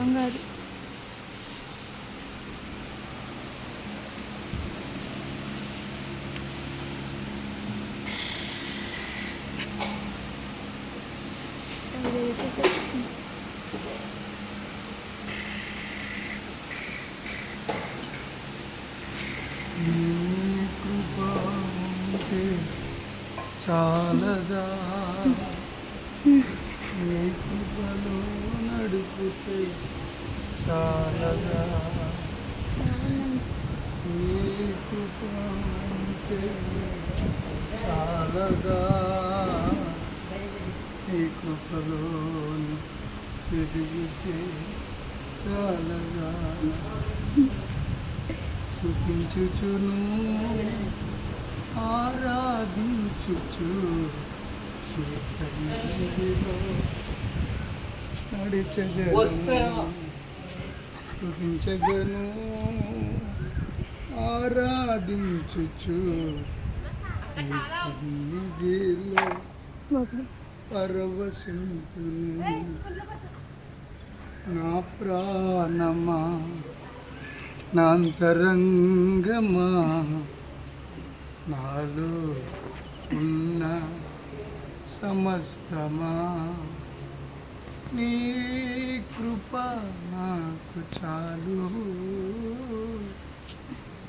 Song అది. చాలదా నీ కృపలో నడిపితే చాలదా నీ కృప ఉంటే చాలదా నీ కృపలో ఎదిగితే చాలదా చూపించుచును ఆరాధించుచు సన్నిధిలో నడిచెదను స్తుతించెదను ఆరాధించుచు సన్నిధిలో పరవశింతును నా ప్రాణమా నా అంతరంగమా నాలో ఉన్న సమస్తమా నీ కృప నాకు చాలు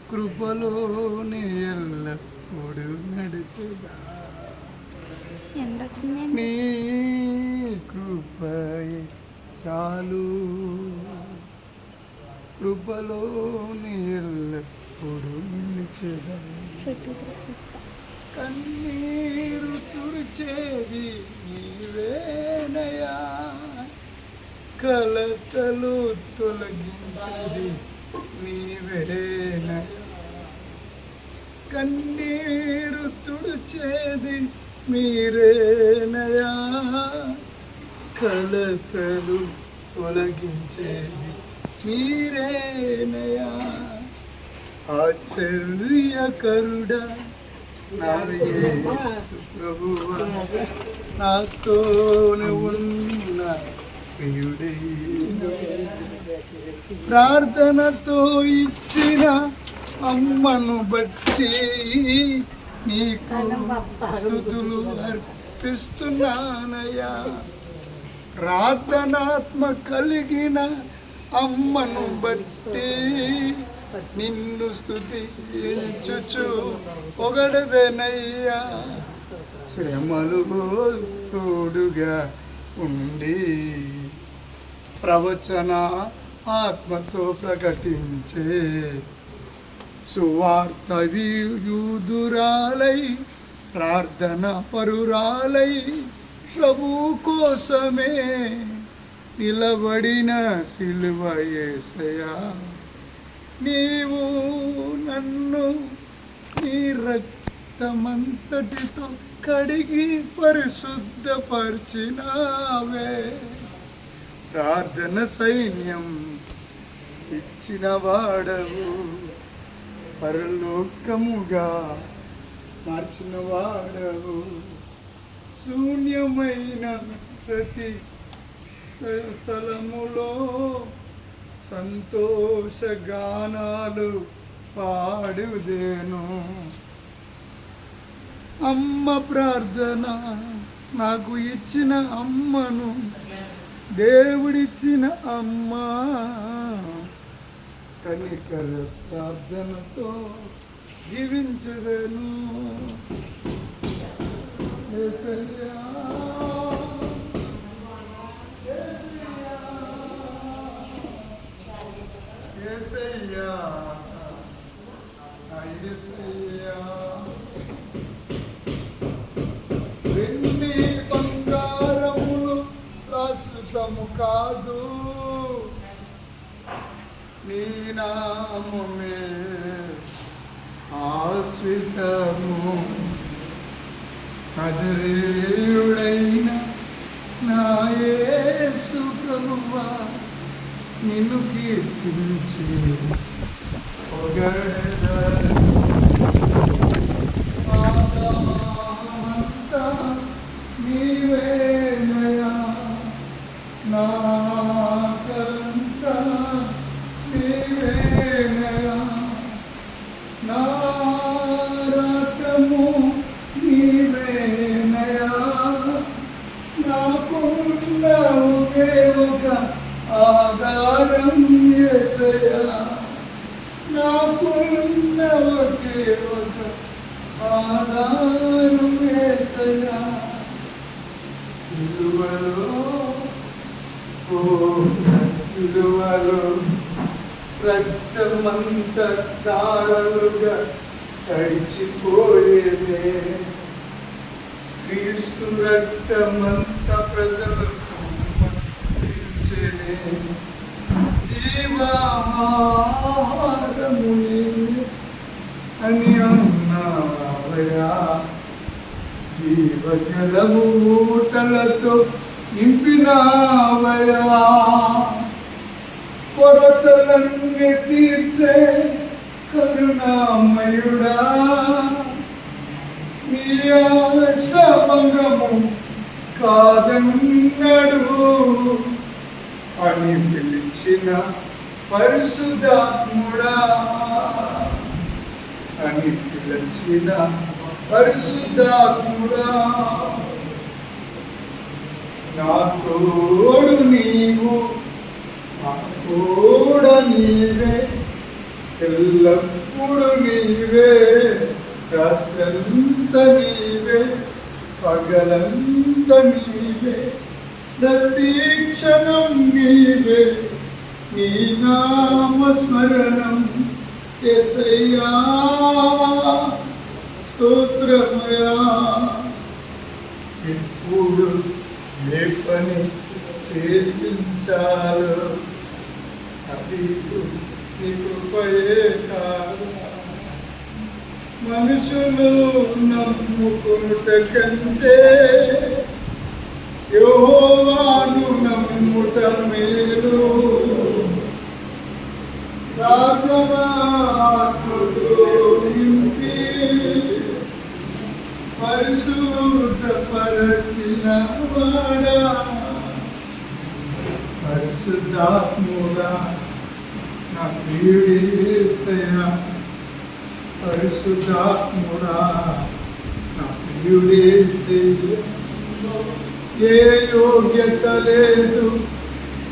కృపలోనే ఎల్లప్పుడూ నడిచెదా నీ కృపయే చాలు కృపలోనే ఎల్లప్పుడూ నిలిచెదా కన్నీరు తుడిచేది నీవేనయా కలతలు తొలగించేది నీవేనయా కన్నీరు తుడిచేది మీరేనయా కలతలు తొలగించేది మీరేనయా ఆశ్చర్యకరుడా నా యేసు ప్రభువా నాతోనే ఉన్న ప్రియుడే ప్రార్థనతో ఇచ్చిన అమ్మను బట్టి నీకు స్తుతులు అర్పిస్తున్నానయ్యా ప్రార్థనాత్మ కలిగిన అమ్మను బట్టి నిన్ను స్తుతించుచు పొగడదనయ్యా శ్రమలు తోడుగా ఉండి ప్రవచన ఆత్మతో ప్రకటించే సువార్త యూదురాలై ప్రార్థన పరురాలై ప్రభు కోసమే నిలబడిన సిలువ యేసయ్యా నీవు నన్ను నీ రక్తమంతటితో కడిగి పరిశుద్ధపరిచినావే ప్రార్థన సైన్యం ఇచ్చిన వాడవు పరలోకముగా మార్చిన వాడవు శూన్యమైన ప్రతి స్థలములో సంతోష గానాలు పాడుదేను అమ్మ ప్రార్థన నాకు ఇచ్చిన అమ్మను దేవుడిచ్చిన అమ్మ కనికర ప్రార్థనతో జీవించదను యేసయ్యా యేసయ్యా యేసయ్యా వెండి బంగారములు శాశ్వతము కాదు నీ నామమే ఆశ్రితము నజరేయుడైన నా యేసు ప్రభువా నిన్ను కీర్తించి పొగడెదనంతా నీవేనయా నా కలం సిలువలో రక్తమంత ధారలుగా తడిచిపోయేదే. క్రీస్తు రక్తమంత ప్రజలకు మండించేదే. జీవాహారము నీవే అని అన్నావయ్యా. జీవజలము ఊటలతో నింపినావయ్యా. కొరతలన్నీ తీర్చే కరుణామయుడా, నీ ఆశభంగము కాదన్నడు అని పిలిచిన పరిశుద్ధాత్ముడా, అని పిలిచిన పరిశుద్ధాత్ముడా, నా తోడు నీవు, నా తోడ నీవే, ఎల్లప్పుడు నీవే, రాత్రంత నీవే, పగలంత నీవే, ప్రతి క్షణం నీవే. నీ నామస్మరణం యేసయ్యా, స్తోత్రమయా. ఎప్పుడు ఏ పని చేయించాలో అది నీ కృపయే కాదు. మనుషులు నమ్ముకునుట కంటే యెహోవాను నమ్ముట మేలు. ప్రార్థనాత్మతో నింపి పరిశుద్ధపరచిన వాడా, పరిశుద్ధాత్ముడా, నా ప్రియుడే యేసయ్యా. పరిశుద్ధాత్ముడా, నా ప్రియుడే యేసయ్యా. ఏ యోగ్యత లేదు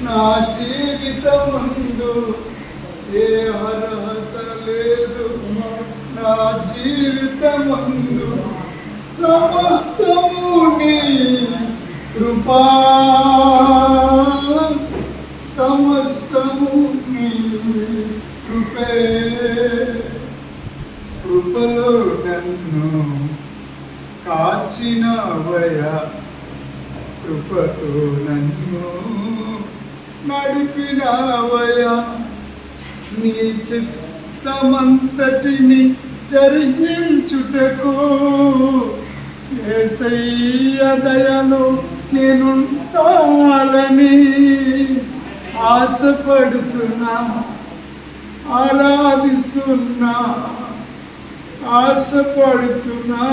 నా జీవితమందు, ఏ అర్హత లేదు నా జీవితమందు. సమస్తము నీ కృపా, సమస్తము నీ కృపే. కృపలో నన్ను కాచినవయ్యా, కృపతో నన్ను నడిపినవయ్యా. నీ చిత్తమంతటిని జరిగించుటకు యేసయ్య దయలో నేనుంటాలని ఆశపడుతున్నా, ఆరాధిస్తున్నా, ఆశపడుతున్నా,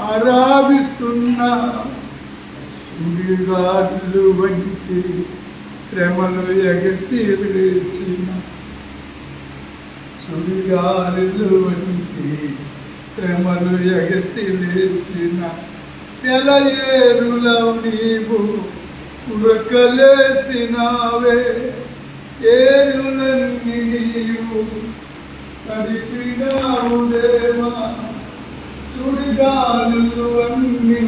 ఆరాధిస్తున్నా. సుడిగాలు వంటి శ్రమలు ఎగసి విడిచిన, సుడిగాలు వంటి శ్రమలు ఎగసి లేచిన, సెలయేరులవు నీవు ఉరకలేసినావే. ఏరులన్నీ నీవు నడిపినావు దేవా. సుడిగాలు అన్నీ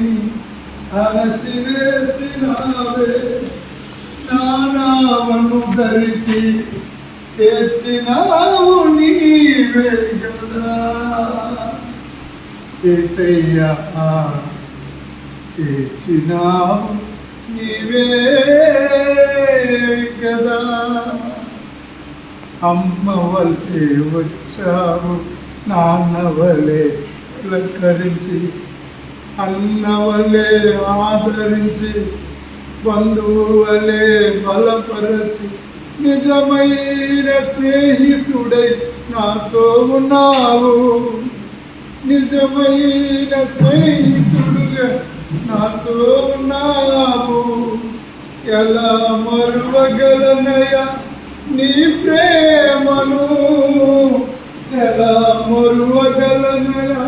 అణచివేసినావే. నా నావను ధరికి చేర్చినావు నీవే కదా. యేసయ్యా, చేర్చినావు నీవే కదా. అమ్మ వలే వచ్చావు, నాన్న వలే అలంకరించి, అన్న వలే ఆదరించి, బంధువు వలే బలపరచి, నిజమైన స్నేహితుడై నాతో ఉన్నావు. నిజమైన స్నేహితుడుగా నాతో ఉన్నావు. ఎలా మరువగలనయ్యా నీ ప్రేమను, ఎలా మరువగలనయ్యా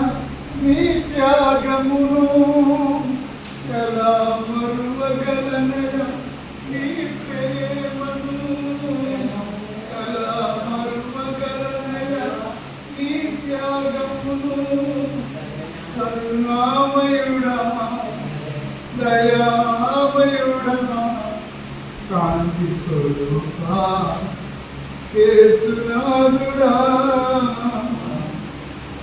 నీ త్యాగమును, ఎలా మరువగలనయ్యా నీ ప్రేమను, ఎలా మరువగలనయ్యా నీ త్యాగమును. కరుణామయుడా, దయామయుడా, శాంతి స్వరూపా యేసునాథుడా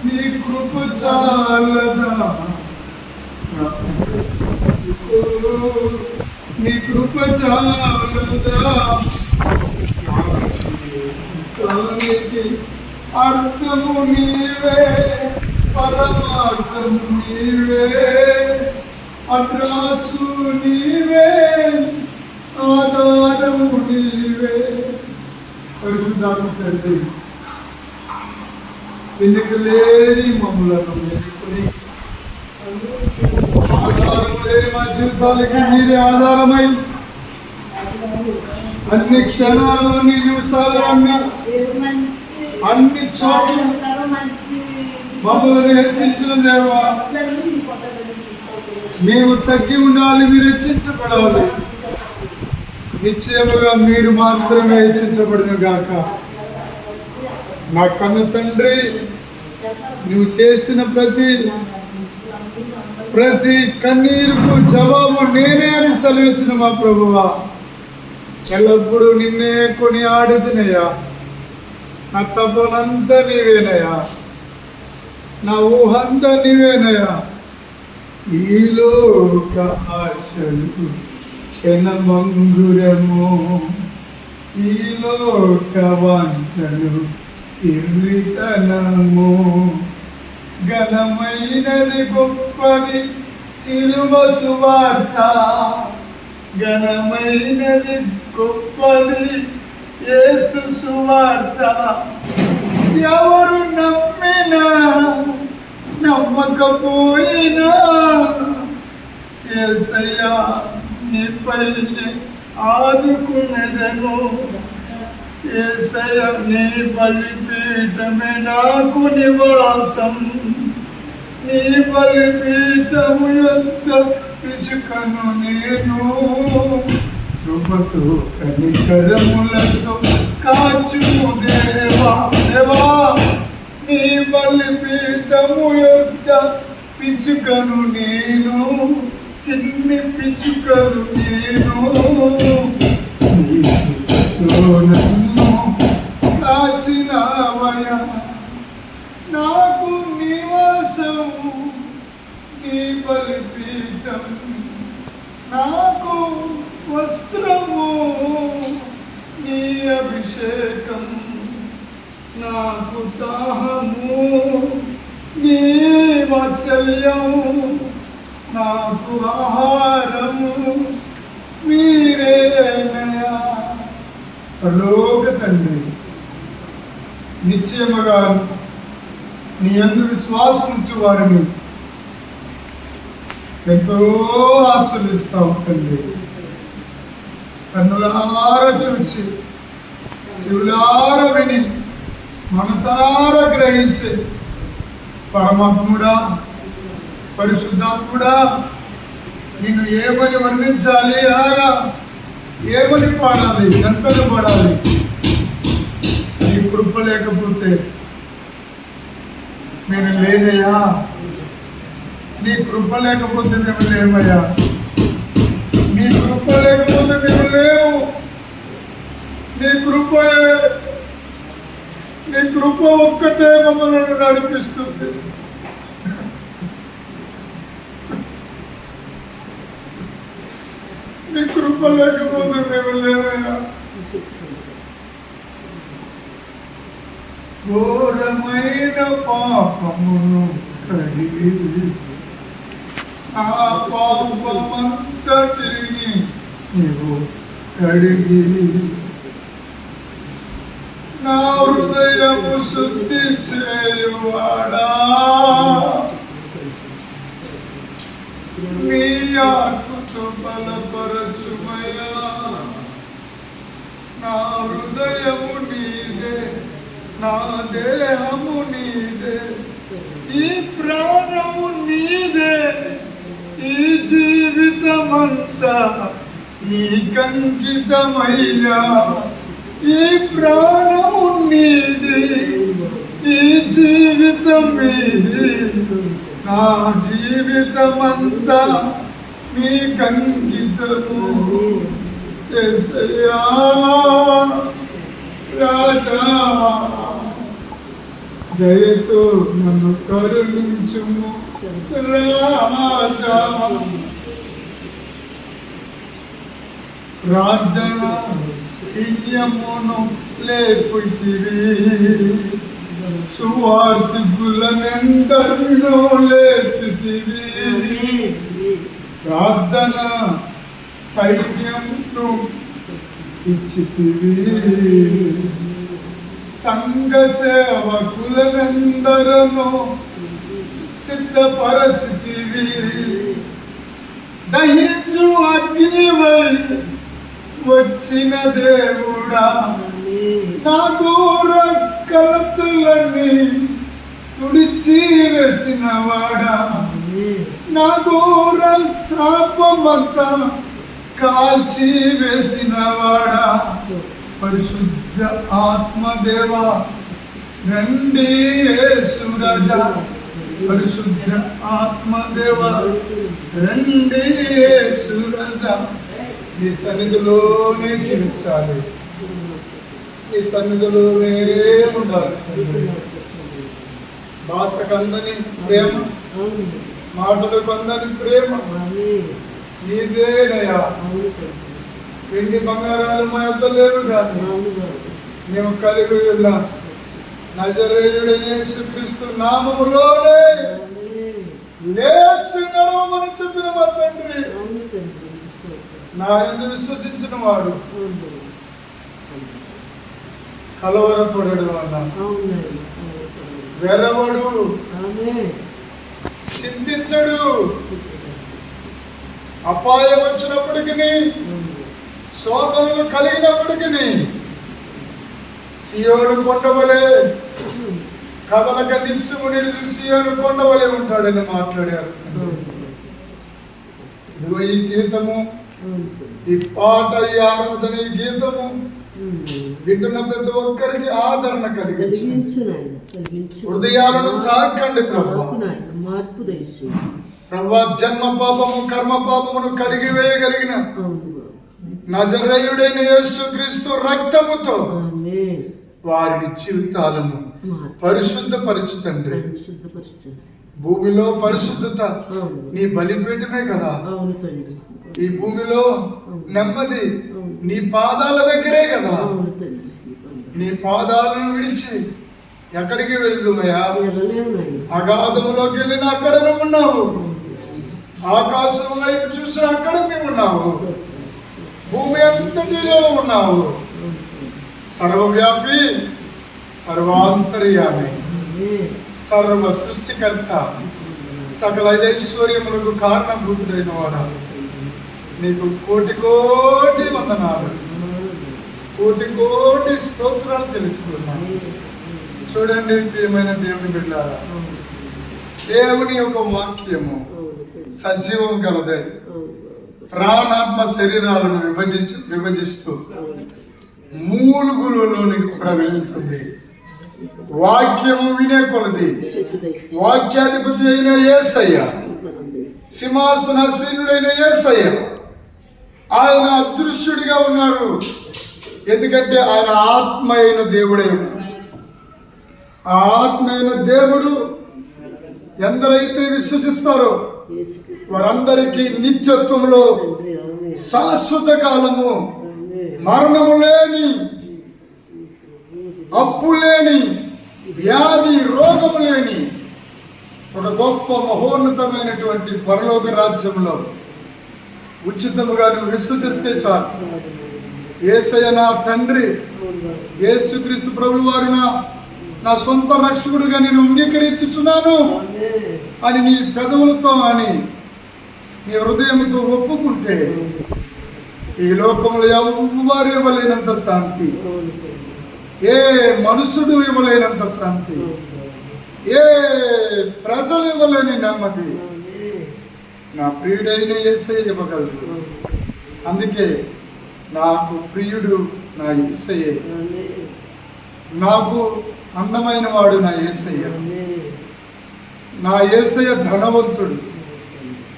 నీ కృప చాలదా నీ కృప చాలదా అర్థము నీవే పరమార్థము నీవే అడ్రాసు నీవే ఆధారము నీవే పరిశుద్ధాత్మ తండ్రి ఎన్నిక లేని మమ్మలను ఎన్నుకొని ఆధారం లేని మా జీవితాలకి మీరే ఆధారమై అన్ని క్షణాలలో నీ నిమిషాలు అన్ని చోట్ల మమ్మల్ని హెచ్చించిన దేవా మేము తగ్గి ఉండాలి మీరు హెచ్చించబడాలి నిశ్చయముగా మీరు మాత్రమే హెచ్చించబడిన గాక నా కన్న తండ్రి నువ్వు చేసిన ప్రతి కన్నీరుకు జవాబు నేనే అని సెలవిచ్చిన మా ప్రభువా ఎల్లప్పుడూ నిన్నే కొని ఆడుతున్నయ్యా నా తపనంతా నీవేనయ్యా నా ఊహంతా నీవేనయ్యా ఈ లోక ఆశలు క్షణమంగురము ఈ లోక వాంఛలు ఇర్రితనము ఘనమైనది గొప్పది శిలువ సువార్త ఘనమైనది గొప్పది యేసు సువార్త ఎవరు నమ్మినా నమ్మకపోయినా యేసయ్యా నీపైనే ఆదుకునేదను యేసయ్యా నీ బలిపీఠమే నాకు నివాసం నీ బలిపీఠము యొద్ద పిచుకను నేను కృపతో కనికరములతో కాచుము దేవా దేవా నీ బలిపీఠము యొద్ద పిచుకను నేను చిన్ని పిచుకను నేను నన్ను కాచినవయా నాకు నివాసము నీ బలిపీఠం నాకు వస్త్రము నీ అభిషేకం నాకు దాహము నీ వాత్సల్యము నాకు ఆహారము మీరేనయా పరలోక తండ్రి నిశ్చయముగా నీ యందు విశ్వాసం ఉంచు వారిని ఎంతో ఆస్వాదిస్తావు తండ్రి కన్నులార చూచి చెవులార విని మనసారా గ్రహించి పరమాత్ముడా పరిశుద్ధాత్ముడా నిన్ను ఏమని వర్ణించాలి అలాగా ఏమని పాడాలి ఎంతని పాడాలి నీ కృప లేకపోతే నేను లేనయ్యా నీ కృప లేకపోతే మేము లేమయ్యా నీ కృప లేకపోతే మేము లేవు నీ కృప ఒక్కటే మమ్మల్ని నడిపిస్తుంది నీ కృప లేకపోతే మేము లేవయ్యా ఘోరమైన పాపమును కడిగి ఆ పాపమంతటిని నీవు కడిగి నా హృదయము శుద్ధి చేయువాడా నీ ఆత్మతో బలపరచుమయ్యా నా హృదయము నీదే నా దేహము నీదే ఈ ప్రాణము నీదే ఈ జీవితమంతా నీకంకితమయ్యా ఈ ప్రాణము నీది ఈ జీవితం మీది నా జీవితమంతా నీకంకితము యేసయ్యా రాజా, దయతో నన్ను కరుణించుము రాజా. ప్రార్థన సైన్యమును లేపుతివి, సువార్తికులనెందరినో లేపుతివి. ప్రార్థన సైన్యమును ఇచ్చితివి, సంఘ సేవకులనెందరనో సిద్ధపరచితివి. దహించు అగ్నివై వచ్చిన దేవుడా, నా ఘోర కలతలన్నీ తుడిచి వేసినవాడా, నా ఘోర శాపమంతా కాల్చి వేసినవాడా. పరిశుద్ధ ఆత్మదేవా రండి యేసు రాజా, పరిశుద్ధ ఆత్మదేవా రండి యేసు రాజా. నీ సన్నిధిలోనే జీవించాలి, నీ సన్నిధిలోనే ఉండాలి. భాషకందని ప్రేమ, మాటలకు అందని ప్రేమ నీదేనయా. వెండి బంగారాలు మా యొక్క లేవు కానీ మేము కలిగి ఉన్నాం. నజరేయుడైన యేసుక్రీస్తు నామములోనే లేచి నడవమని చెప్పిన మా తండ్రి, నా యందు విశ్వసించిన వాడు కలవరపడడు అన్నా, వెరవడు, చింతించడు. అపాయం వచ్చినప్పటికీ, శోధనలు కలిగినప్పటికీ సియోను కొండవలే కథలక నిత్యము నిలిచి సియోను కొండవలే ఉంటాడని మాట్లాడారు. ఇదిగో ఈ గీతము, ఈ పాట, ఈ ఆరాధన, ఈ గీతము వింటున్న ప్రతి ఒక్కరికి ఆదరణ కలిగించు. హృదయాలను తాకండి ప్రభువా. ప్రభువా, జన్మ పాపము కర్మ పాపమును కడిగి వేయగలిగిన నజరేయుడైన యేసుక్రీస్తు రక్తముతో వారి జీవితాలను పరిశుద్ధపరచుతండ్రి. భూమిలో పరిశుద్ధత నీ బలిపీఠమే కదా. ఈ భూమిలో నెమ్మది నీ పాదాల దగ్గరే కదా. నీ పాదాలను విడిచి ఎక్కడికి వెళ్తున్నాయా? అగాధములోకి వెళ్ళిన అక్కడ నువ్వు ఉన్నావు, ఆకాశం వైపు చూసి అక్కడ నువ్వు ఉన్నావు, భూమి అంతటిలో ఉన్నావు. సర్వవ్యాపి, సర్వాంతర్యామి, సర్వ సృష్టికర్త, సకల ఐశ్వర్యములకు కారణభూతుడైన వాడా, నీకు కోటి కోటి వందనాలు, కోటి కోటి స్తోత్రాలు చెల్లిస్తున్నాను. చూడండి ప్రియమైన దేవుని బిడ్డలారా, దేవుని యొక్క వాక్యము సజీవం కలదే, ప్రాణాత్మ శరీరాలను విభజిస్తూ మూలుగులలోనికి కూడా వెళ్తుంది. వాక్యము వినే కొలది వాక్యాధిపతి అయిన యేసయ్య, సింహాసనాసీనుడైన యేసయ్య, ఆయన అదృశ్యుడిగా ఉన్నారు. ఎందుకంటే ఆయన ఆత్మ అయిన దేవుడై ఉన్నారు. ఆ ఆత్మ అయిన దేవుడు ఎందరైతే విశ్వసిస్తారో వారందరికీ నిత్యత్వంలో శాశ్వత కాలము, మరణము లేని, అప్పు లేని, వ్యాధి రోగము లేని ఒక గొప్ప మహోన్నతమైనటువంటి పరలోక రాజ్యంలో ఉచితముగా నువ్వు విశ్వసిస్తే చాలు. యేసయ్య నా తండ్రి, యేసుక్రీస్తు ప్రభువు వారు నా సొంత రక్షకుడుగా నేను అంగీకరించుచున్నాను అని నీ పెదవులతో అని నీ హృదయంతో ఒప్పుకుంటే ఈ లోకంలో ఎవరు ఇవ్వలేనంత శాంతి, ఏ మనుషుడు ఇవ్వలేనంత శాంతి, ఏ ప్రజలు ఇవ్వలేని నెమ్మది నా ప్రియుడైన యేసయ్య ఇవ్వగలడు. అందుకే నాకు ప్రియుడు నా యేసయ్యే, నాకు అందమైన వాడు నా యేసయ్య. నా యేసయ్య ధనవంతుడు,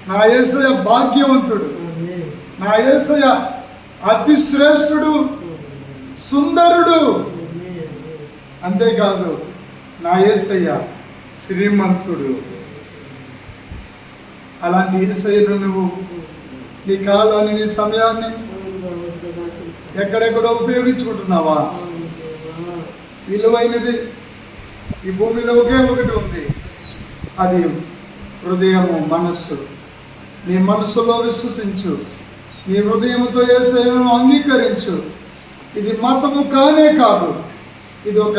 నా యేసయ్య భాగ్యవంతుడు, నా యేసయ్య అతి శ్రేష్ఠుడు, సుందరుడు. అంతేకాదు నా యేసయ్య శ్రీమంతుడు. అలాంటి యేసయ్యను నువ్వు నీ కాలాన్ని, నీ సమయాన్ని ఎక్కడెక్కడో ఉపయోగించుకుంటున్నావా? విలువైనది ఈ భూమిలో ఒకే ఒకటి ఉంది, అది హృదయము, మనస్సు. నీ మనస్సులో విశ్వసించు, నీ హృదయముతో యేసయ్యను అంగీకరించు. ఇది మతము కానే కాదు, ఇది ఒక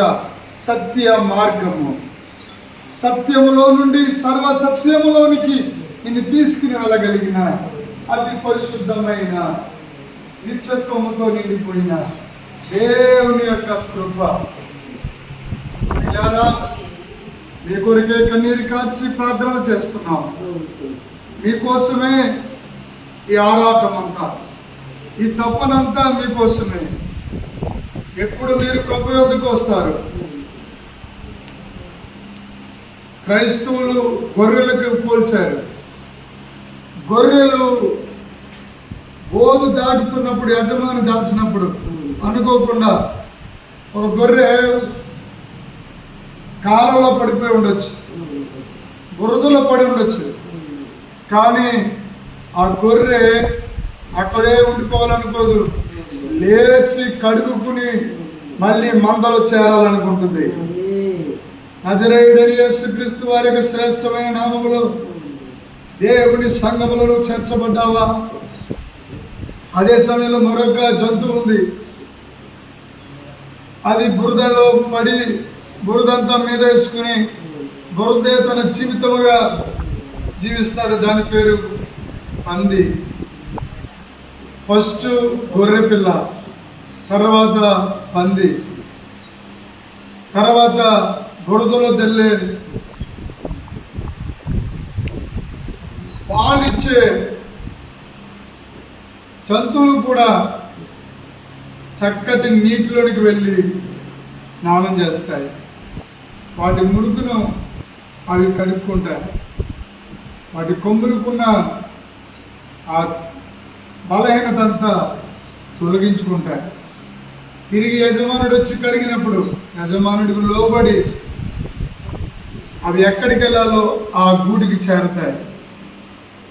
సత్య మార్గము. సత్యములో నుండి సర్వసత్యములోనికి నిన్ను తీసుకుని వెళ్ళగలిగిన అతి పరిశుద్ధమైన, నిత్యత్వముతో నిండిపోయిన దేవుని యొక్క కృప. మీ కొరకే కన్నీరు కార్చి ప్రార్థన చేస్తున్నాం. మీకోసమే ఈ ఆరాటం అంతా, ఈ తప్పనంతా మీకోసమే. ఎప్పుడు మీరు ప్రభు యొద్దకు వస్తారు? క్రైస్తవులు గొర్రెలకు పోల్చారు. గొర్రెలు బోధు దాటుతున్నప్పుడు, యజమాని దాటుతున్నప్పుడు అనుకోకుండా ఒక గొర్రె కాలంలో పడిపోయి ఉండొచ్చు, బురదలో పడి ఉండొచ్చు. కానీ ఆ గొర్రె అక్కడే ఉండిపోవాలనుకోదు, లేచి కడుగుకుని మళ్ళీ మందలో చేరాలనుకుంటుంది. నజరేయుడైన యేసుక్రీస్తు వారి యొక్క శ్రేష్టమైన నామములో దేవుని సంఘములో నువ్వు చేర్చబడ్డావా? అదే సమయంలో మరొక జంతువు ఉంది, అది బురదలో పడి బురదంతా మీద వేసుకుని బురదే తన జీవితముగా జీవిస్తాడు. దాని పేరు పంది. ఫస్ట్ గొర్రె పిల్ల, తర్వాత పంది, తర్వాత బురదలో తెల్లే పాలిచ్చే జంతువులు కూడా చక్కటి నీటిలోనికి వెళ్ళి స్నానం చేస్తాయి. వాటి ముడుకును అవి కడుక్కుంటాయి. వాటి కొమ్ములకున్న ఆ బలహీనత అంతా తొలగించుకుంటాయి. తిరిగి యజమానుడు వచ్చి కడిగినప్పుడు యజమానుడికి లోబడి అవి ఎక్కడికి వెళ్ళాలో ఆ గూటికి చేరతాయి.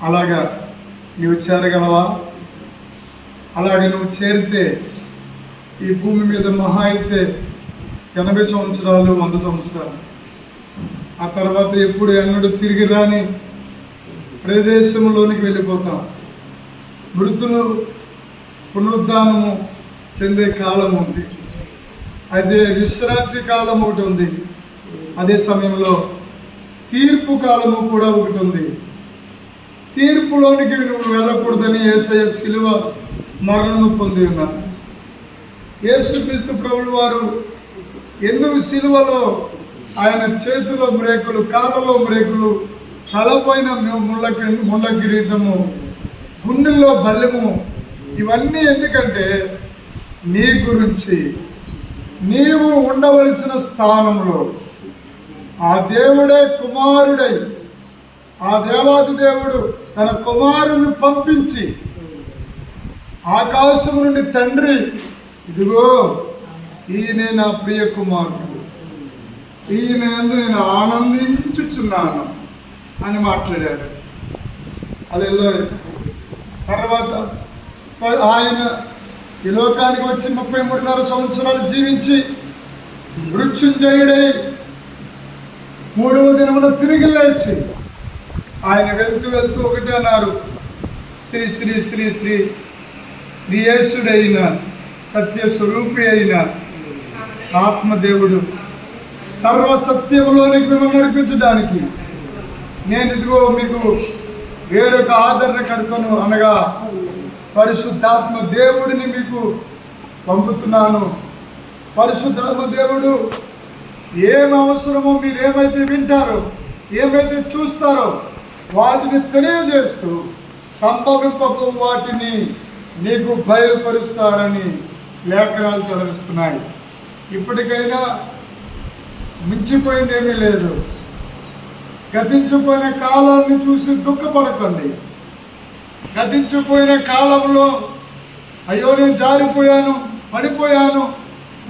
అలాగా నువ్వు చేరగలవా? అలాగే నువ్వు చేరితే ఈ భూమి మీద మహా అయితే 80 సంవత్సరాలు, 100 సంవత్సరాలు. ఆ తర్వాత ఎప్పుడు ఎన్నడూ తిరిగి రాని ప్రదేశంలోనికి వెళ్ళిపోతాం. మృతులు పునరుద్ధానము చెందే కాలం ఉంది, అదే విశ్రాంతి కాలం ఒకటి ఉంది. అదే సమయంలో తీర్పు కాలము కూడా ఒకటి ఉంది. తీర్పులోనికి నువ్వు వెళ్ళకూడదని యేసయ్య శిలువ మరణము పొంది ఉన్నారు. యేసుక్రీస్తు ప్రభువు వారు ఎందుకు శిలువలో ఆయన చేతిలో మ్రేకులు, కాళ్ళలో మ్రేకులు, తలపైన ముళ్ళ కిరీటము, గుండెల్లో బల్లెము, ఇవన్నీ ఎందుకంటే నీ గురించి, నీవు ఉండవలసిన స్థానంలో ఆ దేవుడే కుమారుడై, ఆ దేవాది దేవుడు తన కుమారుని పంపించి ఆకాశం నుండి తండ్రి, ఇదిగో ఈయనే నా ప్రియ కుమారుడు, ఈయన యందు నేను ఆనందించుచున్నాను అని మాట్లాడారు. అదే తర్వాత ఆయన ఈ లోకానికి వచ్చి 33.5 సంవత్సరాలు జీవించి మృత్యుంజయుడై 3వ దినమున తిరిగి లేచి ఆయన వెళ్తూ వెళ్తూ ఒకటి అన్నారు, శ్రీ శ్రీ శ్రీ శ్రీ శ్రీయేసుడైన సత్యస్వరూపి అయిన ఆత్మదేవుడు సర్వసత్యములోనికి మిమ్మల్ని నడిపించడానికి నేను ఇదిగో మీకు వేరొక ఆదరణకర్తను, అనగా పరిశుద్ధాత్మ దేవుడిని మీకు పంపుతున్నాను. పరిశుద్ధాత్మ దేవుడు ఏం అవసరమో మీరు ఏమైతే వింటారో, ఏమైతే చూస్తారో వాటిని తెలియజేస్తూ సంభవింపకు వాటిని నీకు బయలుపరుస్తారని లేఖనాలు చదివిస్తున్నాయి. ఇప్పటికైనా మించిపోయిందేమీ లేదు. గతించిపోయిన కాలాన్ని చూసి దుఃఖపడకండి. గతించిపోయిన కాలంలో అయ్యో నేను జారిపోయాను, పడిపోయాను,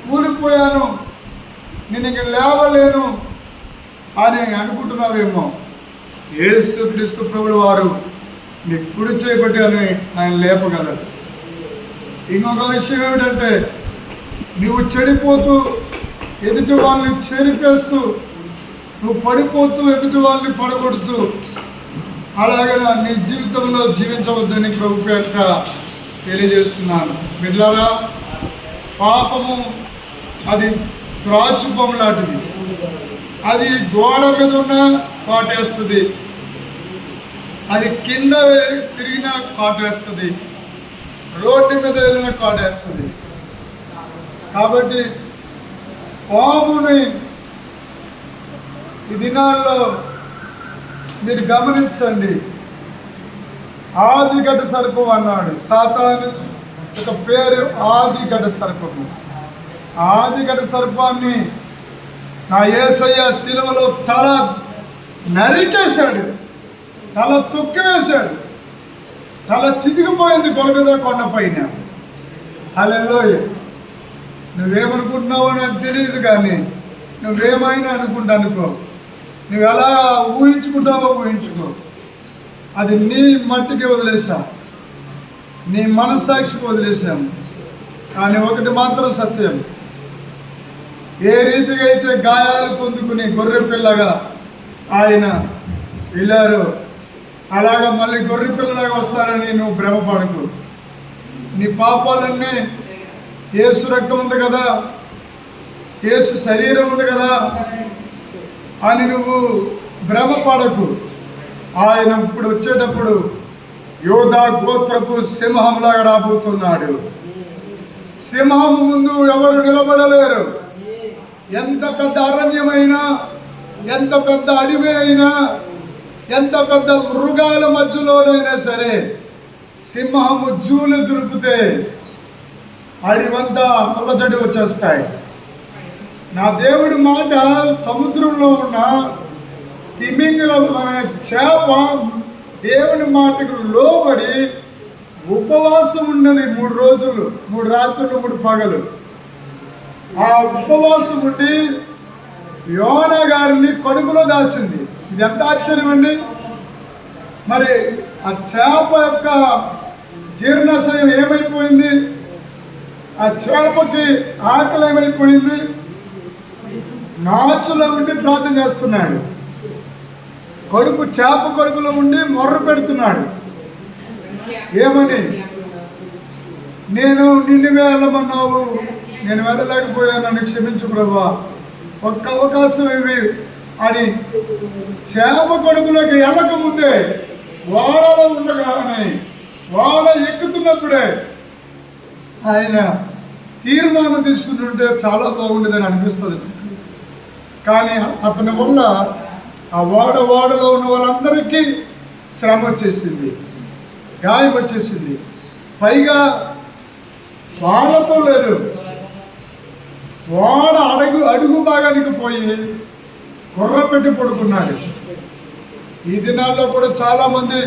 కూలిపోయాను, నేను ఇంక లేవలేను అని అనుకుంటున్నావేమో. యేసుక్రీస్తు ప్రభువు వారు నీ కుడి చేయబట్టి అని ఆయన లేపగలరు. ఇంకొక విషయం ఏమిటంటే, నువ్వు చెడిపోతూ ఎదుటి వాళ్ళని చెరిపేస్తూ, నువ్వు పడిపోతూ ఎదుటి వాళ్ళని పడగొడుతూ అలాగే నీ జీవితంలో జీవించవద్దని ప్రభు పేరిట తెలియజేస్తున్నాను. బిడ్డలారా, పాపము అది త్రాచుపం లాంటిది. అది గోడ మీద ఉన్న కాటేస్తుంది, అది కింద తిరిగిన కాటేస్తుంది, రోడ్డు మీద వెళ్ళిన కాటేస్తుంది. కాబట్టి పాముని ఈ దినాల్లో మీరు గమనించండి. ఆదిఘట సర్పం అన్నాడు సాతాను, ఒక పేరు ఆదిఘట సర్పము. ఆదిఘట సర్పాన్ని నా యేసయ్య శిలువలో తల నరికేశాడు, తల తొక్కివేశాడు, తల చితికిపోయింది గొలగద కొండ పైన. హల్లెలూయా. నువ్వేమనుకుంటున్నావో నాకు తెలియదు, కానీ నువ్వేమైనా అనుకో, నువ్వు ఎలా ఊహించుకుంటావో ఊహించుకో, అది నీ మట్టికి వదిలేసాం, నీ మనస్సాక్షికి వదిలేసాము. కానీ ఒకటి మాత్రం సత్యం, ఏ రీతిగా అయితే గాయాలు పొందుకుని గొర్రె పిల్లగా ఆయన వెళ్ళారో అలాగా మళ్ళీ గొర్రె పిల్లలాగా వస్తారని నువ్వు భ్రమపడకు. నీ పాపాలన్నీ యేసు రక్తం ఉంది కదా, యేసు శరీరం ఉంది కదా అని నువ్వు భ్రమపడకు. ఆయన ఇప్పుడు వచ్చేటప్పుడు యోధా గోత్రపు సింహంలాగా రాబోతున్నాడు. సింహం ముందు ఎవరు నిలబడలేరు. ఎంత పెద్ద అరణ్యమైనా, ఎంత పెద్ద అడవి అయినా, ఎంత పెద్ద మృగాల మధ్యలోనైనా సరే, సింహము జూలు దులిపితే అడివంతా అల్లజడి వచ్చేస్తాయి. నా దేవుడి మాట, సముద్రంలో ఉన్న తిమింగలం అనే చేప దేవుని మాటకు లోబడి ఉపవాసం ఉండని 3 రోజులు 3 రాత్రులు 3 పగలు ఆ ఉపవాసం ఉండి యోనా గారిని కడుపులో దాచింది. ఇది ఎంత ఆశ్చర్యం అండి. మరి ఆ చేప యొక్క జీర్ణాశయం ఏమైపోయింది? ఆ చేపకి ఆకలి ఏమైపోయింది? నాచులో ఉండి ప్రార్థన చేస్తున్నాడు. చేప కడుపులో ఉండి మొర్ర పెడుతున్నాడు. ఏమని? నేను నిన్ను వెళ్ళమన్నావు, నేను వెళ్ళలేకపోయాను, నన్ను క్షమించు ప్రభువా, ఒక్క అవకాశం ఇవి అని చేప కడుపులోకి వెళ్ళక ముందే, వాడలో ఉండగానే, వాడ ఎక్కుతున్నప్పుడే ఆయన తీర్మానం తీసుకుంటుంటే చాలా బాగుండేదని అనిపిస్తుంది. కానీ అతని వల్ల ఆ వాడలో ఉన్న వాళ్ళందరికీ శ్రమ వచ్చేసింది, గాయం వచ్చేసింది. పైగా వాళ్ళతో లేదు, వాడ అడుగు భాగానికి పోయి కుర్ర పెట్టి పడుకున్నాడు. ఈ దినాల్లో కూడా చాలామంది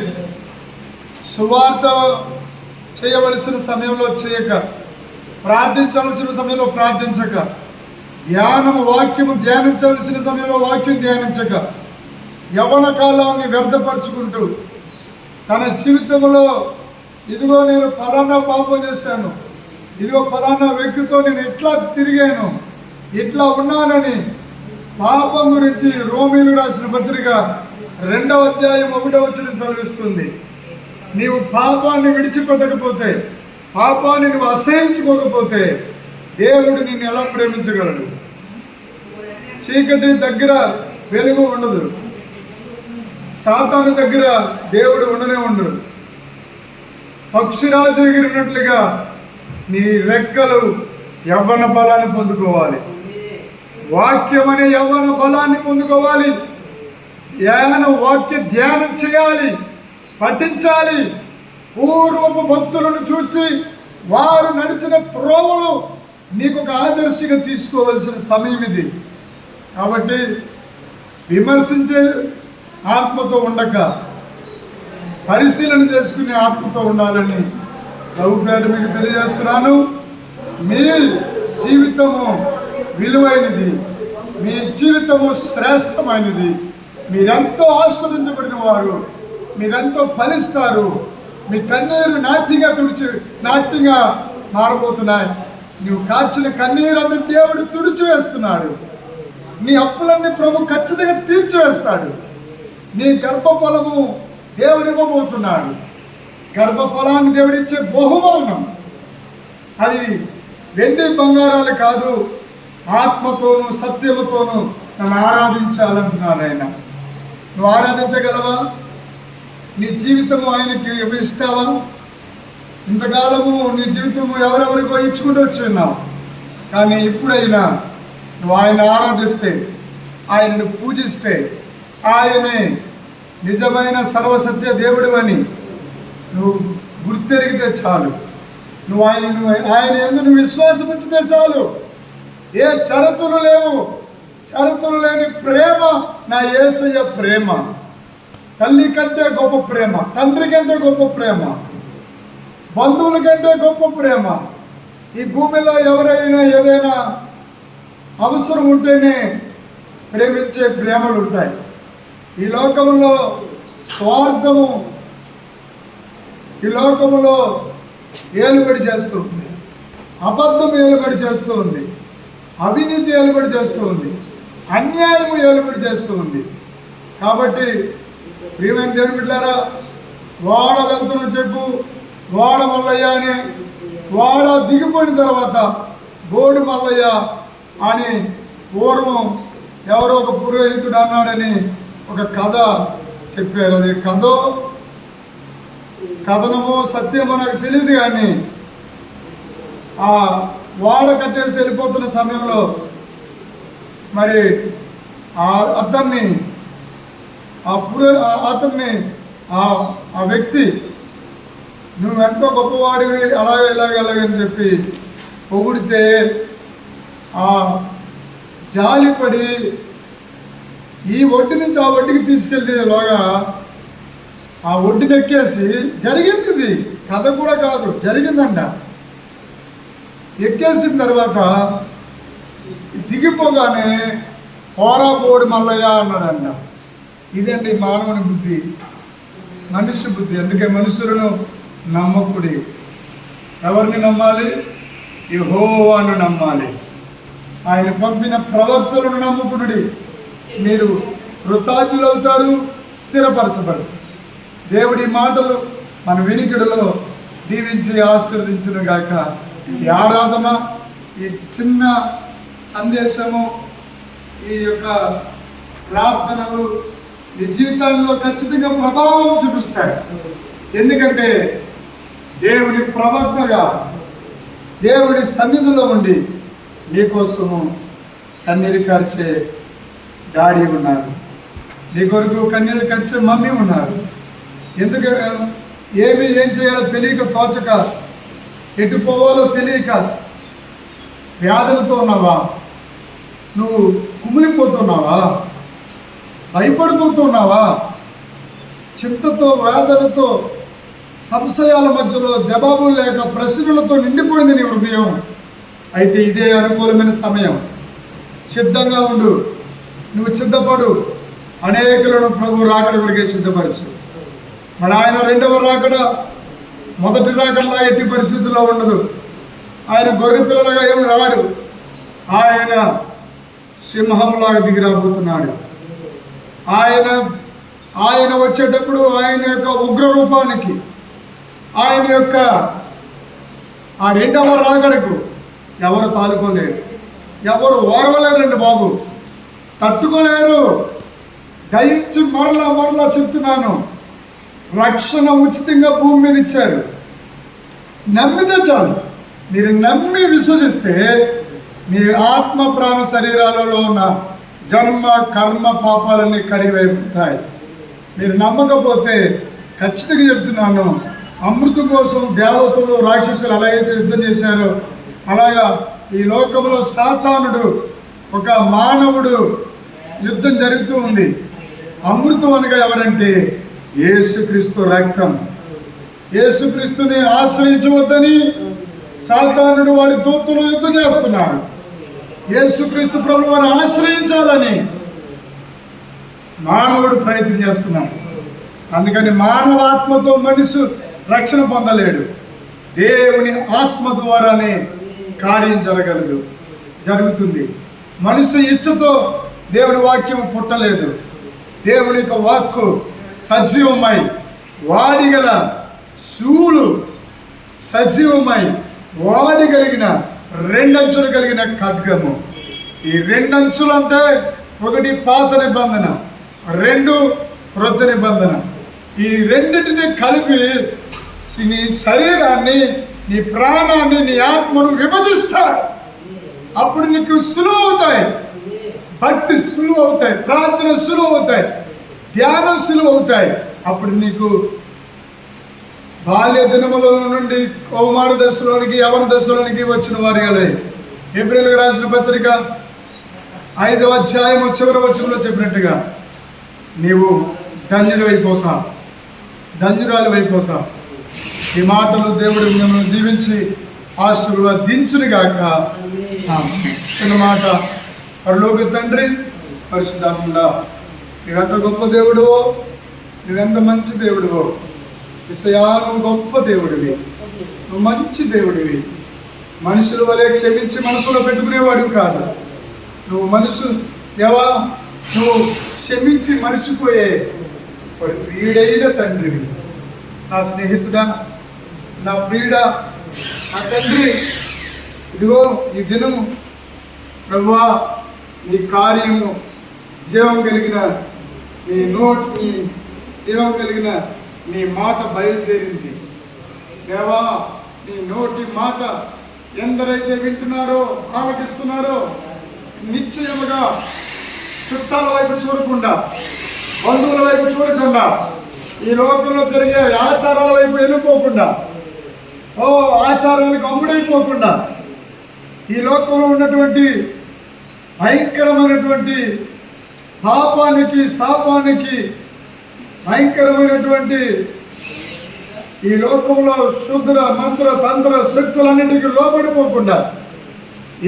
సువార్త చేయవలసిన సమయంలో చేయక, ప్రార్థించవలసిన సమయంలో ప్రార్థించక, వాక్యము ధ్యానించవలసిన సమయంలో వాక్యం ధ్యానించక, యవ్వన కాలాన్ని వ్యర్థపరుచుకుంటూ తన జీవితంలో ఇదిగో నేను ఫలానా పాపం చేశాను, ఇదిగో ఫలానా వ్యక్తితో నేను ఇట్లా తిరిగాను, ఇట్లా ఉన్నానని పాపం గురించి రోమీలు రాసిన పత్రిక 2వ అధ్యాయం 1వ వచనం చదివిస్తుంది. నీవు పాపాన్ని విడిచిపెట్టకపోతే, పాపాన్ని నువ్వు అసహించుకోకపోతే దేవుడు నిన్ను ఎలా ప్రేమించగలడు? చీకటి దగ్గర వెలుగు ఉండదు, సాతాను దగ్గర దేవుడు ఉండనే ఉండడు. పక్షిరాజు ఎగిరినట్లుగా నీ రెక్కలు యవ్వన బలాన్ని పొందుకోవాలి, వాక్యం అనే యవ్వన బలాన్ని పొందుకోవాలి, ఏమైనా వాక్య ధ్యానం చేయాలి, పఠించాలి. పూర్వపు భక్తులను చూసి వారు నడిచిన త్రోవలు నీకు ఒక ఆదర్శంగా తీసుకోవలసిన సమయం ఇది. కాబట్టి విమర్శించే ఆత్మతో ఉండక పరిశీలన చేసుకునే ఆత్మతో ఉండాలని ప్రభు పేట మీకు తెలియజేస్తున్నాను, మీ జీవితము విలువైనది, మీ జీవితము శ్రేష్టమైనది. మీరెంతో ఆస్వాదించబడిన వారు, మీరెంతో ఫలిస్తారు. మీ కన్నీరు నాట్యంగా మారబోతున్నాయి. నువ్వు కార్చిన కన్నీరన్నీ దేవుడు తుడిచివేస్తున్నాడు. నీ అప్పులన్నీ ప్రభు ఖచ్చితంగా తీర్చివేస్తాడు. నీ గర్భఫలము దేవుడు ఇవ్వబోతున్నాడు. గర్భఫలాన్ని దేవుడిచ్చే బహుమానం అది వెండి బంగారాలు కాదు, ఆత్మతోనూ సత్యముతోనూ నన్ను ఆరాధించాలంటున్నాడు ఆయన. నువ్వు ఆరాధించగలవా? నీ జీవితము ఆయనకి ఇస్తావా? ఇంతకాలము నీ జీవితము ఎవరెవరికో ఇచ్చుకుంటూ వచ్చి ఉన్నావు. కానీ ఇప్పుడైనా నువ్వు ఆయన ఆరాధిస్తే, ఆయనను పూజిస్తే, ఆయనే నిజమైన సర్వసత్య దేవుడు అని నువ్వు గుర్తెరిగితే చాలు. నువ్వు ఆయన యందు నువ్వు విశ్వాసం ఉంచితే చాలు. ఏ షరతులు లేవు. షరతులు లేని ప్రేమ నా యేసయ్య ప్రేమ. తల్లి కంటే గొప్ప ప్రేమ, తండ్రి కంటే గొప్ప ప్రేమ, బంధువుల కంటే గొప్ప ప్రేమ. ఈ భూమిలో ఎవరైనా ఏదైనా అవసరం ఉంటేనే ప్రేమించే ప్రేమలు ఉంటాయి. ఈ లోకంలో స్వార్థము ఈ లోకంలో ఏలుబడి చేస్తూ ఉంది, అబద్ధం ఏలుబడి చేస్తూ ఉంది, అవినీతి ఏలుబడి చేస్తూ ఉంది, అన్యాయము ఏలుబడి చేస్తూ ఉంది. కాబట్టి ప్రియమైన దేవుని బిడ్డలారా, వాడ వెళ్తున్న చెప్పు, వాడ మల్లయ్య అని, వాడ దిగిపోయిన తర్వాత బోడి మల్లయ్య అని పూర్వం ఎవరో ఒక పురోహితుడు అన్నాడని ఒక కథ చెప్పారు. అది కథనమో సత్యమో నాకు తెలియదు. కానీ ఆ వాడ కట్టేసి వెళ్ళిపోతున్న సమయంలో మరి అతన్ని ఆ వ్యక్తి నువ్వెంతో గొప్పవాడివి అలాగని చెప్పి పొగిడితే ఆ జాలిపడి ఈ ఒడ్డు నుంచి ఆ ఒడ్డుకి తీసుకెళ్ళేలోగా ఆ ఒడ్డుని ఎక్కేసి, జరిగింది ఇది కథ కూడా కాదు, జరిగిందంట. ఎక్కేసిన తర్వాత దిగిపోగానే పోరాబోడి మల్లయ్య అన్నాడంట. ఇదండి మానవుని బుద్ధి, మనుష్య బుద్ధి. అందుకే మనుషులను నమ్మకుడి. ఎవరిని నమ్మాలి? యెహోవాను నమ్మాలి. ఆయన పంపిన ప్రవక్తలను నమ్ముకునుడి. మీరు కృతజ్ఞులవుతారు, స్థిరపరచబడు. దేవుడి మాటలు మన వినికిడిలో దీవించి ఆశీర్వదించును గాక. ఈ ఆరాధన, ఈ చిన్న సందేశము, ఈ యొక్క ప్రార్థనలు నీ జీవితాల్లో ఖచ్చితంగా ప్రభావం చూపిస్తాయి. ఎందుకంటే దేవుని ప్రవక్తగా దేవుడి సన్నిధిలో ఉండి నీకోసము కన్నీరు కార్చే డాడీ ఉన్నారు, నీ కొరకు కన్నీరు కార్చే మమ్మీ ఉన్నారు. ఎందుకంటే ఏం చేయాలో తెలియక, తోచక, ఎటు పోవాలో తెలియక వ్యాధులతో ఉన్నావా? నువ్వు కుమిలిపోతున్నావా? భయపడిపోతున్నావా? చింతతో, వేదనతో, సంశయాల మధ్యలో జవాబులు లేక ప్రశ్నలతో నిండిపోయింది నీ హృదయం. అయితే ఇదే అనుకూలమైన సమయం. సిద్ధంగా ఉండు, నువ్వు సిద్ధపడు. అనేకులను ప్రభు రాకడ కొరికే సిద్ధపరచు. మన ఆయన రెండవ రాకడ మొదటి రాకడలా ఎట్టి పరిస్థితుల్లో ఉండదు. ఆయన గొర్రె పిల్లలుగా ఏమి రాడు. ఆయన సింహంలాగా దిగి రాబోతున్నాడు. ఆయన వచ్చేటప్పుడు ఆయన యొక్క ఉగ్ర రూపానికి, ఆయన యొక్క ఆ రెండవ రాకడకు ఎవరు తాలుకోలేరు, ఎవరు ఓర్వలేరండి బాబు, తట్టుకోలేరు. దయించి మరలా చెప్తున్నాను, రక్షణ ఉచితంగా భూమి మీద ఇచ్చారు. నమ్మితే చాలు. మీరు నమ్మి విశ్వసిస్తే మీ ఆత్మ ప్రాణ శరీరాలలో ఉన్న జన్మ కర్మ పాపాలన్నీ కడిగిపోతాయి. మీరు నమ్మకపోతే ఖచ్చితంగా చెప్తున్నాను, అమృతం కోసం దేవతలు రాక్షసులు ఎలా అయితే యుద్ధం చేశారో అలాగా ఈ లోకంలో సాతానుడు, ఒక మానవుడు యుద్ధం జరుగుతూ ఉంది. అమృతం అనగా ఎవరంటే యేసుక్రీస్తు రక్తం. యేసుక్రీస్తుని ఆశ్రయించవద్దని సాతానుడు వాడి దూతలు యుద్ధం చేస్తున్నారు. యేసుక్రీస్తు ప్రభువు వారిని ఆశ్రయించాలని మానవుడు ప్రయత్నం చేస్తున్నాడు. అందుకని మానవ ఆత్మతో మనిషి రక్షణ పొందలేడు. దేవుని ఆత్మ ద్వారానే కార్యం జరుగుతుంది. మనిషి ఇచ్చతో దేవుని వాక్యం పుట్టలేదు. దేవుని యొక్క వాక్కు సజీవమై వాడిగల శూలు సజీవమై వాడిగలిగిన రెండంచులు కలిగిన ఖడ్గము. ఈ రెండంచులు అంటే ఒకటి పాత నిబంధన, రెండు క్రొత్త నిబంధన. ఈ రెండింటిని కలిపి నీ శరీరాన్ని, నీ ప్రాణాన్ని, నీ ఆత్మను విభజిస్తాయి. అప్పుడు నీకు సులువు అవుతాయి, భక్తి సులువు అవుతాయి, ప్రార్థన సులువు అవుతాయి, ధ్యానం సులువు అవుతాయి. అప్పుడు నీకు బాల్య దినముల నుండి కౌమార దశలోనికి, యవన దశలోనికి వచ్చిన వారిగా హెబ్రీయులకు రాసిన పత్రిక 5వ అధ్యాయం చివరి వచనంలో చెప్పినట్టుగా నీవు ధన్యురాలు అయిపోతావు. ఈ మాటలు దేవుడు మిమ్మల్ని దీవించి ఆశీర్వదించునుగాక. చిన్న మాట. పరలోక తండ్రి, పరిశుద్ధాత్ముడా, నీవెంత గొప్ప దేవుడువో, నువ్వెంత మంచి దేవుడువో. యేసయ్యా, నువ్వు గొప్ప దేవుడివి, నువ్వు మంచి దేవుడివి. మనుషుల వలె క్షమించి మనసులో పెట్టుకునేవాడివి కాదు. నువ్వు దేవా, నువ్వు క్షమించి మరిచిపోయే ప్రియుడైన తండ్రివి. నా స్నేహితుడా, నా ప్రియుడా, నా తండ్రి, ఇదిగో ఈ దినము ప్రభువా, నీ కార్యము జీవం కలిగిన జీవం కలిగిన నీ మాట బయలుదేరింది. దేవా, నీ నోటి మాట ఎందరైతే వింటున్నారో, ఆలకిస్తున్నారో, నిశ్చయముగా చుట్టాల వైపు చూడకుండా, బంధువుల వైపు చూడకుండా, ఈ లోకంలో జరిగే ఆచారాల వైపు వెళ్ళిపోకుండా, ఆచారాలకు అమ్ముడైపోకుండా, ఈ లోకంలో ఉన్నటువంటి భయంకరమైనటువంటి పాపానికి, శాపానికి, భయంకరమైనటువంటి ఈ లోకంలో శుద్ర మంత్ర తంత్ర శక్తులన్నింటికి లోబడిపోకుండా,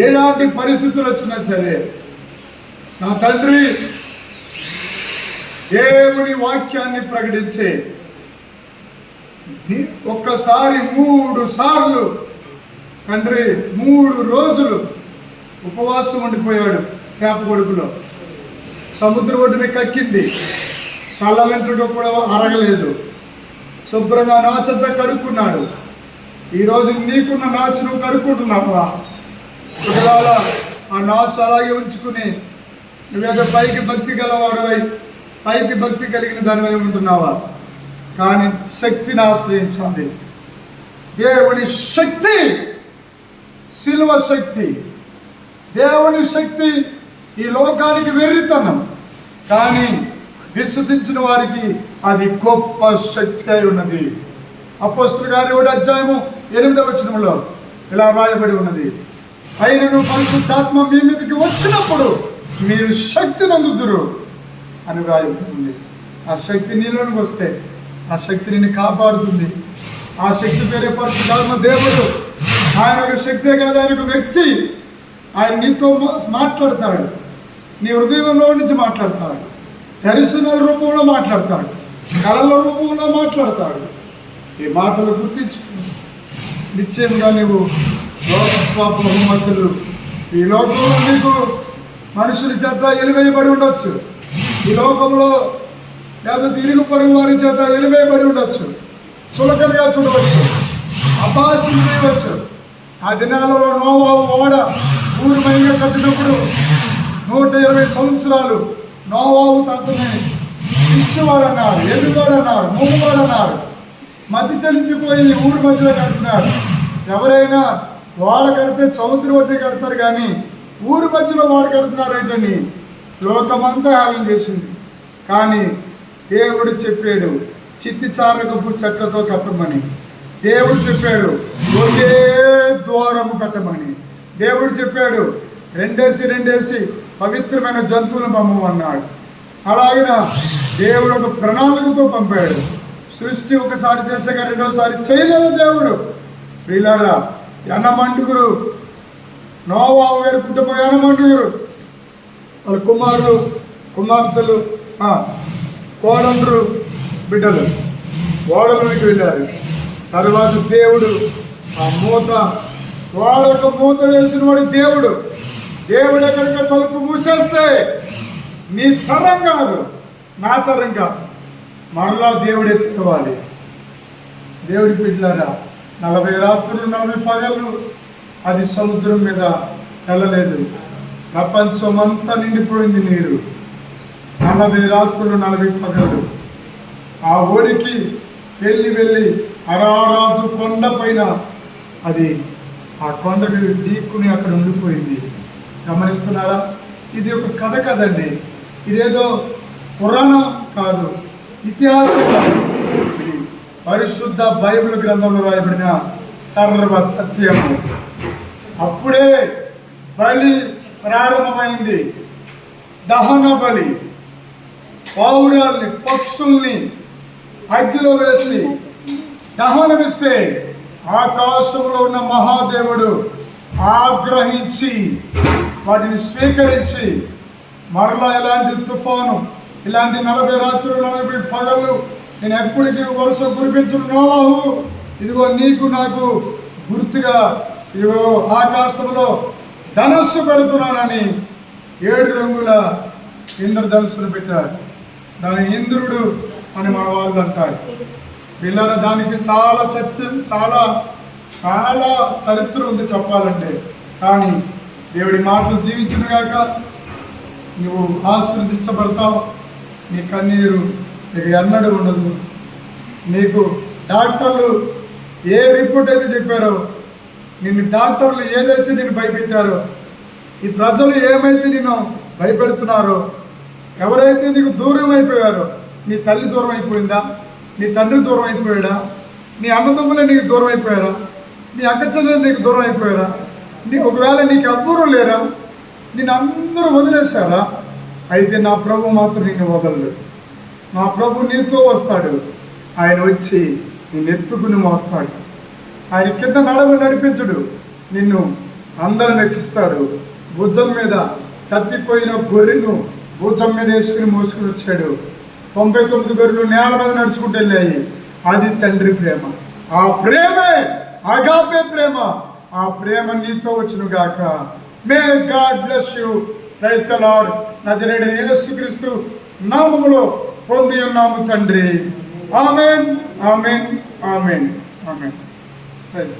ఎలాంటి పరిస్థితులు వచ్చినా సరే నా తండ్రి దేవుని వాక్యాన్ని ప్రకటించే ఒక్కసారి 3 సార్లు తండ్రి 3 రోజులు ఉపవాసం ఉండిపోయాడు. శాప కొడుకులో సముద్ర ఒడ్డుని కక్కింది, తల వెంట్రుక కూడా అరగలేదు. శుభ్రంగా నాచంతా కడుక్కున్నాడు. ఈరోజు నీకున్న నాచు నువ్వు కడుక్కుంటున్నావా? ఒకవేళ ఆ నాచు అలాగే ఉంచుకుని నువ్వేదో పైకి భక్తి గలవాడవై, పైకి భక్తి కలిగిన దానివై ఉంటున్నావా? కానీ శక్తిని ఆశ్రయించాలి. దేవుని శక్తి, శిలువ శక్తి. దేవుని శక్తి ఈ లోకానికి వెర్రితనం, కానీ విశ్వసించిన వారికి అది గొప్ప శక్తి అయి ఉన్నది. అపోస్తలుల కార్యం 1వ అధ్యాయము 8వ వచనంలో ఇలా రాయబడి ఉన్నది, అయినను పరిశుద్ధాత్మ మీ మీదకి వచ్చినప్పుడు మీరు శక్తి నందుదురు అని రాయబడింది. ఆ శక్తి నీలోనికి వస్తే ఆ శక్తి నిన్ను కాపాడుతుంది. ఆ శక్తి పేరే పరిశుద్ధాత్మ దేవుడు. ఆయన ఒక శక్తే కాదు, ఆయన ఒక వ్యక్తి. ఆయన నీతో మాట్లాడతాడు, నీ హృదయంలో నుంచి మాట్లాడతాడు, దర్శనాల రూపంలో మాట్లాడతాడు, కళల రూపంలో మాట్లాడతాడు. ఈ మాటలు గుర్తించుకుని నిశ్చయంగా నీవు గొప్ప బహుమతులు ఈ లోకంలో నీకు మనుషుల చేత ఎలివేయబడి ఉండొచ్చు, ఈ లోకంలో లేకపోతే ఇరుగు పొరుగు వారి చేత ఎలివేయబడి ఉండొచ్చు, చులకనగా చూడవచ్చు, అపహాస్యం చేయవచ్చు. ఆ దినాలలో నోవాహు ఓడ ఊరిమయంగా కట్టినప్పుడు 120 సంవత్సరాలు నోవాహు తాతని ఇచ్చేవాడన్నారు, ఎదుగువాడన్నారు, మూగువాడన్నారు. మతి చెల్లించిపోయి ఊరి మధ్యలో కడుతున్నారు. ఎవరైనా వాడ కడితే సముద్రం ఒడ్డు కడతారు, కానీ ఊరి మధ్యలో వాడు కడుతున్నారు ఏంటని లోకమంతా హాలం చేసింది. కానీ దేవుడు చెప్పాడు, చిత్తి చారకపు చెక్కతో కట్టమని. దేవుడు చెప్పాడు, ఒకే ద్వారము కట్టమని. దేవుడు చెప్పాడు, 2 పవిత్రమైన జంతువులను పంపమన్నాడు. అలాగిన దేవుడు ఒక ప్రణాళికతో పంపాడు. సృష్టి ఒకసారి చేసాక రెండోసారి చేయలేదు దేవుడు. ప్రియులారా, యనమండుగురు, నోవాహు గారి కుటుంబం యనమండుగురు, వాళ్ళ కుమారులు, కుమార్తెలు, కోడళ్ళు, బిడ్డలు ఓడలోనికి వెళ్ళారు. తర్వాత దేవుడు ఆ మూత, వాళ్ళకు మూత వేసిన వాడు దేవుడు. దేవుడు ఎక్కడికి తలుపు మూసేస్తే నీ తరం కాదు, నా తరం కాదు, మరలా దేవుడే తెరవాలి. దేవుడి బిడ్డలారా, 40 రాత్రులు 40 పగళ్ళు అది సముద్రం మీద వెళ్ళలేదు. ప్రపంచం అంతా నిండిపోయింది నీరు. 40 రాత్రులు 40 పగళ్ళు ఆ ఓడికి వెళ్ళి అరారాతు కొండ పైన అది ఆ కొండకి ఢీక్కుని అక్కడ ఉండిపోయింది. గమనిస్తున్నారా? ఇది ఒక కథ కదండి, ఇదేదో పురాణం కాదు, ఇతిహాసం కాదు. ఇది పరిశుద్ధ బైబిల్ గ్రంథంలో రాయబడిన సర్వ సత్యము. అప్పుడే బలి ప్రారంభమైంది. దహన బలి, పావురాల్ని, పక్షుల్ని అగ్గిలో వేసి దహనమిస్తే ఆకాశంలో ఉన్న మహాదేవుడు ఆగ్రహించి వాటిని స్వీకరించి మరలా ఇలాంటి తుఫాను, ఇలాంటి 40 రాత్రులు 40 పగళ్ళు నేను ఎప్పటికీ వర్షం కురిపించున్నావు, ఇదిగో నీకు నాకు గుర్తుగా ఇదిగో ఆకాశంలో ధనస్సు పెడుతున్నానని 7 రంగుల ఇంద్రధనుస్సును పెట్టారు. దాని ఇంద్రుడు అని మన వాళ్ళు అంటారు. పిల్లల దానికి చాలా చాలా చరిత్ర ఉంది చెప్పాలంటే. కానీ దేవుడి మాటలు దీవించిన గాక నువ్వు ఆశీర్వదించబడతావు. నీ కన్నీరు నీకు ఎన్నడూ ఉండదు. నీకు డాక్టర్లు ఏ రిపోర్ట్ అయితే చెప్పారో, నిన్ను డాక్టర్లు ఏదైతే నేను భయపెట్టారో, ఈ ప్రజలు ఏమైతే నేను భయపెడుతున్నారో, ఎవరైతే నీకు దూరం అయిపోయారో, నీ తల్లి దూరం అయిపోయిందా, నీ తండ్రి దూరం అయిపోయాడా, నీ అన్నదమ్ములే నీకు దూరం అయిపోయారా, నీ అక్క చెల్లెలు నీకు దూరం అయిపోయారా, ఒకవేళ నీకు ఎవ్వరూ లేరా, నిన్ను అందరూ వదిలేశారా, అయితే నా ప్రభు మాత్రం నిన్ను వదలడు. నా ప్రభు నీతో వస్తాడు. ఆయన వచ్చి నిన్ను ఎత్తుకుని మోస్తాడు. ఆయన కింద నడిపించడు, నిన్ను అందరం ఎక్కిస్తాడు. భుజం మీద తప్పిపోయిన గొర్రెను భుజం మీద వేసుకుని మోసుకుని వచ్చాడు. 99 గొర్రెలు నేల మీద నడుచుకుంటూ వెళ్ళాయి. అది తండ్రి ప్రేమ. ఆ ప్రేమే అగాపే ప్రేమ. ఆ ప్రేమ నీతో వచ్చును గాక. May God bless you. Praise the Lord. నజరేయుడైన యేసుక్రీస్తు నామములో పొంది ఉన్నాము తండ్రి. ఆమేన్, ఆమేన్, ఆమేన్, ఆమేన్. ప్రైజ్